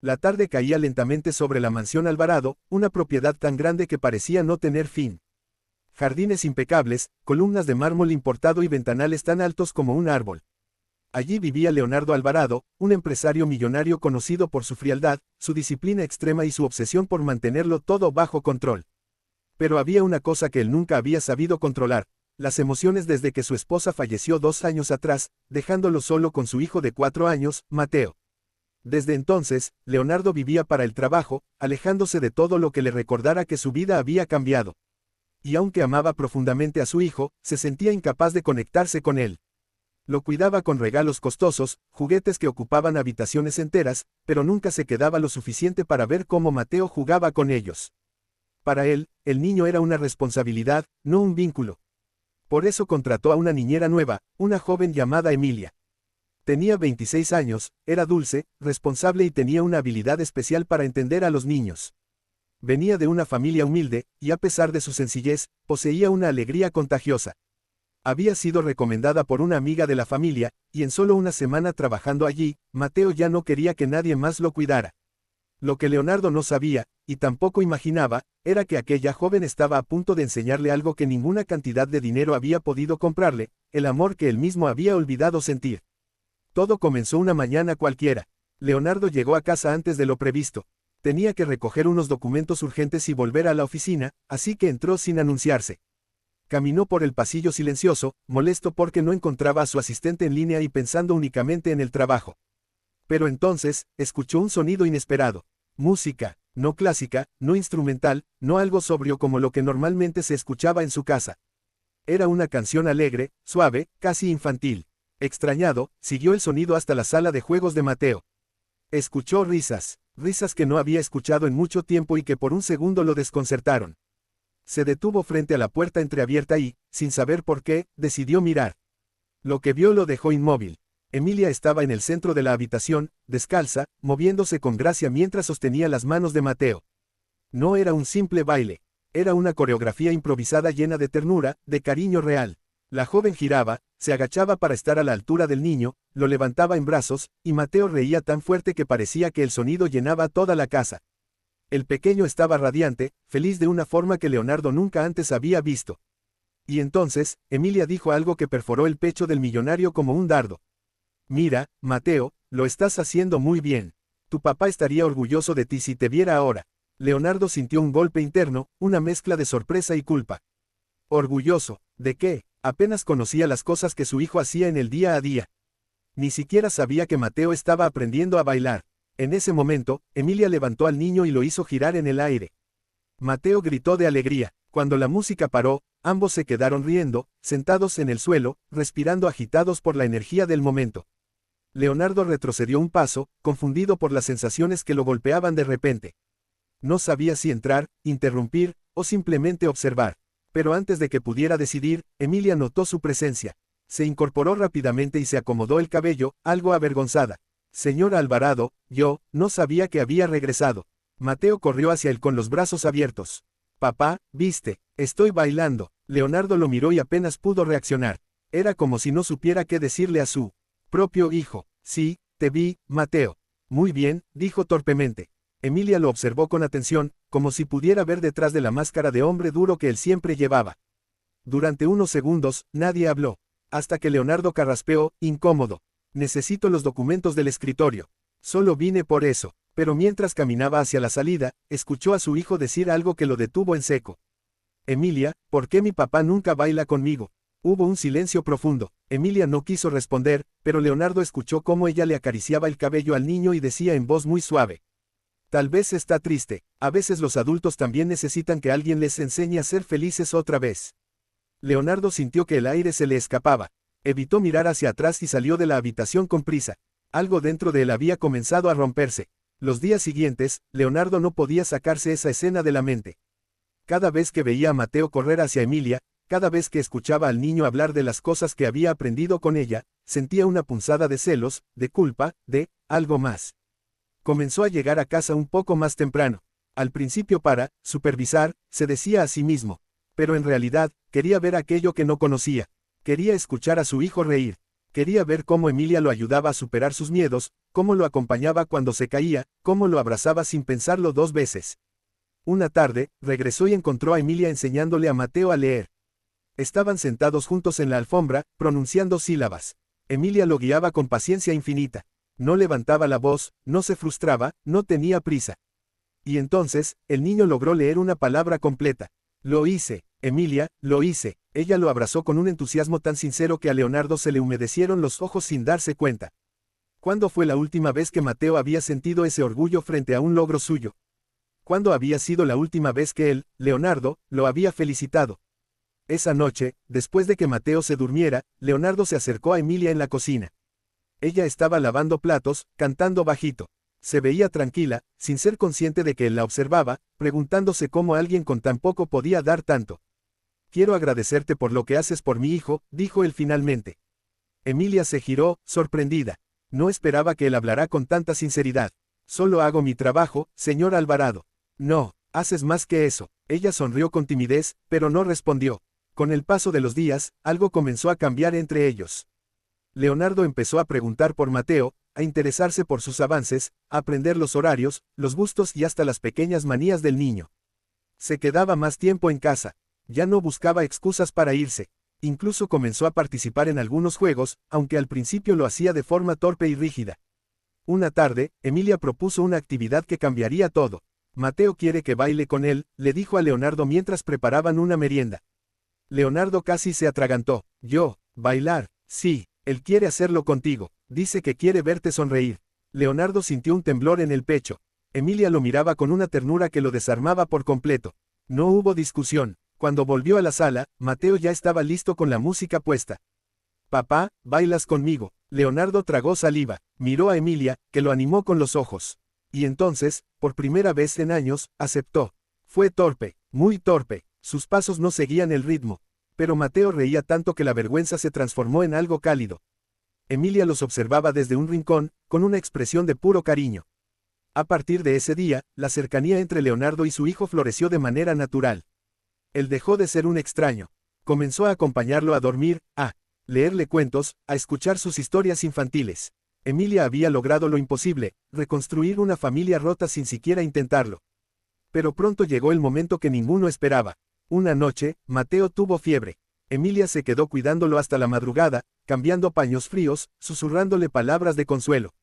La tarde caía lentamente sobre la mansión Alvarado, una propiedad tan grande que parecía no tener fin. Jardines impecables, columnas de mármol importado y ventanales tan altos como un árbol. Allí vivía Leonardo Alvarado, un empresario millonario conocido por su frialdad, su disciplina extrema y su obsesión por mantenerlo todo bajo control. Pero había una cosa que él nunca había sabido controlar: las emociones desde que su esposa falleció 2 años atrás, dejándolo solo con su hijo de 4 años, Mateo. Desde entonces, Leonardo vivía para el trabajo, alejándose de todo lo que le recordara que su vida había cambiado. Y aunque amaba profundamente a su hijo, se sentía incapaz de conectarse con él. Lo cuidaba con regalos costosos, juguetes que ocupaban habitaciones enteras, pero nunca se quedaba lo suficiente para ver cómo Mateo jugaba con ellos. Para él, el niño era una responsabilidad, no un vínculo. Por eso contrató a una niñera nueva, una joven llamada Emilia. Tenía 26 años, era dulce, responsable y tenía una habilidad especial para entender a los niños. Venía de una familia humilde, y a pesar de su sencillez, poseía una alegría contagiosa. Había sido recomendada por una amiga de la familia, y en solo una semana trabajando allí, Mateo ya no quería que nadie más lo cuidara. Lo que Leonardo no sabía, y tampoco imaginaba, era que aquella joven estaba a punto de enseñarle algo que ninguna cantidad de dinero había podido comprarle: el amor que él mismo había olvidado sentir. Todo comenzó una mañana cualquiera. Leonardo llegó a casa antes de lo previsto. Tenía que recoger unos documentos urgentes y volver a la oficina, así que entró sin anunciarse. Caminó por el pasillo silencioso, molesto porque no encontraba a su asistente en línea y pensando únicamente en el trabajo. Pero entonces, escuchó un sonido inesperado. Música, no clásica, no instrumental, no algo sobrio como lo que normalmente se escuchaba en su casa. Era una canción alegre, suave, casi infantil. Extrañado, siguió el sonido hasta la sala de juegos de Mateo. Escuchó risas, risas que no había escuchado en mucho tiempo y que por un segundo lo desconcertaron. Se detuvo frente a la puerta entreabierta y, sin saber por qué, decidió mirar. Lo que vio lo dejó inmóvil. Emilia estaba en el centro de la habitación, descalza, moviéndose con gracia mientras sostenía las manos de Mateo. No era un simple baile. Era una coreografía improvisada llena de ternura, de cariño real. La joven giraba, se agachaba para estar a la altura del niño, lo levantaba en brazos, y Mateo reía tan fuerte que parecía que el sonido llenaba toda la casa. El pequeño estaba radiante, feliz de una forma que Leonardo nunca antes había visto. Y entonces, Emilia dijo algo que perforó el pecho del millonario como un dardo. Mira, Mateo, lo estás haciendo muy bien. Tu papá estaría orgulloso de ti si te viera ahora. Leonardo sintió un golpe interno, una mezcla de sorpresa y culpa. ¿Orgulloso? ¿De qué? Apenas conocía las cosas que su hijo hacía en el día a día. Ni siquiera sabía que Mateo estaba aprendiendo a bailar. En ese momento, Emilia levantó al niño y lo hizo girar en el aire. Mateo gritó de alegría. Cuando la música paró, ambos se quedaron riendo, sentados en el suelo, respirando agitados por la energía del momento. Leonardo retrocedió un paso, confundido por las sensaciones que lo golpeaban de repente. No sabía si entrar, interrumpir, o simplemente observar. Pero antes de que pudiera decidir, Emilia notó su presencia. Se incorporó rápidamente y se acomodó el cabello, algo avergonzada. Señor Alvarado, yo no sabía que había regresado. Mateo corrió hacia él con los brazos abiertos. Papá, viste, estoy bailando. Leonardo lo miró y apenas pudo reaccionar. Era como si no supiera qué decirle a su propio hijo. Sí, te vi, Mateo. Muy bien, dijo torpemente. Emilia lo observó con atención, como si pudiera ver detrás de la máscara de hombre duro que él siempre llevaba. Durante unos segundos, nadie habló. Hasta que Leonardo carraspeó, incómodo. Necesito los documentos del escritorio. Solo vine por eso. Pero mientras caminaba hacia la salida, escuchó a su hijo decir algo que lo detuvo en seco. Emilia, ¿por qué mi papá nunca baila conmigo? Hubo un silencio profundo. Emilia no quiso responder, pero Leonardo escuchó cómo ella le acariciaba el cabello al niño y decía en voz muy suave. Tal vez está triste. A veces los adultos también necesitan que alguien les enseñe a ser felices otra vez. Leonardo sintió que el aire se le escapaba. Evitó mirar hacia atrás y salió de la habitación con prisa. Algo dentro de él había comenzado a romperse. Los días siguientes, Leonardo no podía sacarse esa escena de la mente. Cada vez que veía a Mateo correr hacia Emilia, cada vez que escuchaba al niño hablar de las cosas que había aprendido con ella, sentía una punzada de celos, de culpa, de algo más. Comenzó a llegar a casa un poco más temprano. Al principio para supervisar, se decía a sí mismo. Pero en realidad, quería ver aquello que no conocía. Quería escuchar a su hijo reír. Quería ver cómo Emilia lo ayudaba a superar sus miedos, cómo lo acompañaba cuando se caía, cómo lo abrazaba sin pensarlo 2 veces. Una tarde, regresó y encontró a Emilia enseñándole a Mateo a leer. Estaban sentados juntos en la alfombra, pronunciando sílabas. Emilia lo guiaba con paciencia infinita. No levantaba la voz, no se frustraba, no tenía prisa. Y entonces, el niño logró leer una palabra completa. Lo hice, Emilia, lo hice. Ella lo abrazó con un entusiasmo tan sincero que a Leonardo se le humedecieron los ojos sin darse cuenta. ¿Cuándo fue la última vez que Mateo había sentido ese orgullo frente a un logro suyo? ¿Cuándo había sido la última vez que él, Leonardo, lo había felicitado? Esa noche, después de que Mateo se durmiera, Leonardo se acercó a Emilia en la cocina. Ella estaba lavando platos, cantando bajito. Se veía tranquila, sin ser consciente de que él la observaba, preguntándose cómo alguien con tan poco podía dar tanto. Quiero agradecerte por lo que haces por mi hijo, dijo él finalmente. Emilia se giró, sorprendida. No esperaba que él hablara con tanta sinceridad. Solo hago mi trabajo, señor Alvarado. No, haces más que eso. Ella sonrió con timidez, pero no respondió. Con el paso de los días, algo comenzó a cambiar entre ellos. Leonardo empezó a preguntar por Mateo, a interesarse por sus avances, a aprender los horarios, los gustos y hasta las pequeñas manías del niño. Se quedaba más tiempo en casa. Ya no buscaba excusas para irse. Incluso comenzó a participar en algunos juegos, aunque al principio lo hacía de forma torpe y rígida. Una tarde, Emilia propuso una actividad que cambiaría todo. Mateo quiere que baile con él, le dijo a Leonardo mientras preparaban una merienda. Leonardo casi se atragantó. Yo, bailar, sí, él quiere hacerlo contigo, dice que quiere verte sonreír. Leonardo sintió un temblor en el pecho. Emilia lo miraba con una ternura que lo desarmaba por completo. No hubo discusión. Cuando volvió a la sala, Mateo ya estaba listo con la música puesta. Papá, ¿bailas conmigo? Leonardo tragó saliva, miró a Emilia, que lo animó con los ojos. Y entonces, por primera vez en años, aceptó. Fue torpe, muy torpe, sus pasos no seguían el ritmo. Pero Mateo reía tanto que la vergüenza se transformó en algo cálido. Emilia los observaba desde un rincón, con una expresión de puro cariño. A partir de ese día, la cercanía entre Leonardo y su hijo floreció de manera natural. Él dejó de ser un extraño. Comenzó a acompañarlo a dormir, a leerle cuentos, a escuchar sus historias infantiles. Emilia había logrado lo imposible, reconstruir una familia rota sin siquiera intentarlo. Pero pronto llegó el momento que ninguno esperaba. Una noche, Mateo tuvo fiebre. Emilia se quedó cuidándolo hasta la madrugada, cambiando paños fríos, susurrándole palabras de consuelo.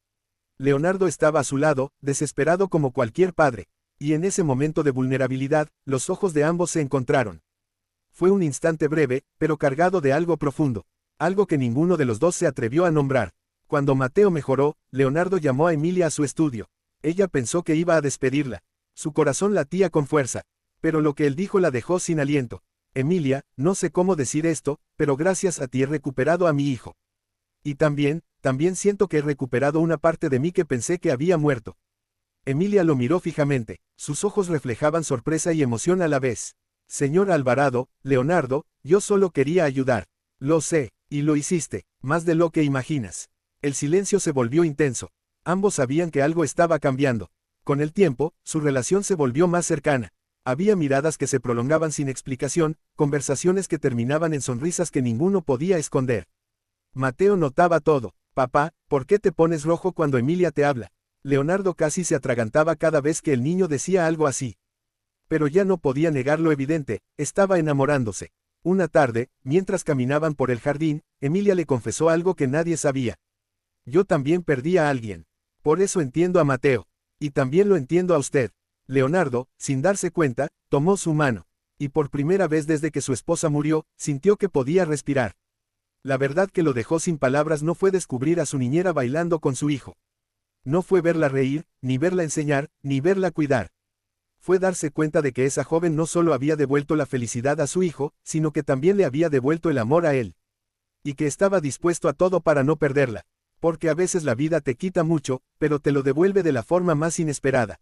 Leonardo estaba a su lado, desesperado como cualquier padre. Y en ese momento de vulnerabilidad, los ojos de ambos se encontraron. Fue un instante breve, pero cargado de algo profundo. Algo que ninguno de los dos se atrevió a nombrar. Cuando Mateo mejoró, Leonardo llamó a Emilia a su estudio. Ella pensó que iba a despedirla. Su corazón latía con fuerza. Pero lo que él dijo la dejó sin aliento. Emilia, no sé cómo decir esto, pero gracias a ti he recuperado a mi hijo. Y también siento que he recuperado una parte de mí que pensé que había muerto. Emilia lo miró fijamente. Sus ojos reflejaban sorpresa y emoción a la vez. Señor Alvarado, Leonardo, yo solo quería ayudar. Lo sé, y lo hiciste, más de lo que imaginas. El silencio se volvió intenso. Ambos sabían que algo estaba cambiando. Con el tiempo, su relación se volvió más cercana. Había miradas que se prolongaban sin explicación, conversaciones que terminaban en sonrisas que ninguno podía esconder. Mateo notaba todo. Papá, ¿por qué te pones rojo cuando Emilia te habla? Leonardo casi se atragantaba cada vez que el niño decía algo así. Pero ya no podía negar lo evidente, estaba enamorándose. Una tarde, mientras caminaban por el jardín, Emilia le confesó algo que nadie sabía. Yo también perdí a alguien. Por eso entiendo a Mateo. Y también lo entiendo a usted. Leonardo, sin darse cuenta, tomó su mano. Y por primera vez desde que su esposa murió, sintió que podía respirar. La verdad que lo dejó sin palabras no fue descubrir a su niñera bailando con su hijo. No fue verla reír, ni verla enseñar, ni verla cuidar. Fue darse cuenta de que esa joven no solo había devuelto la felicidad a su hijo, sino que también le había devuelto el amor a él. Y que estaba dispuesto a todo para no perderla. Porque a veces la vida te quita mucho, pero te lo devuelve de la forma más inesperada.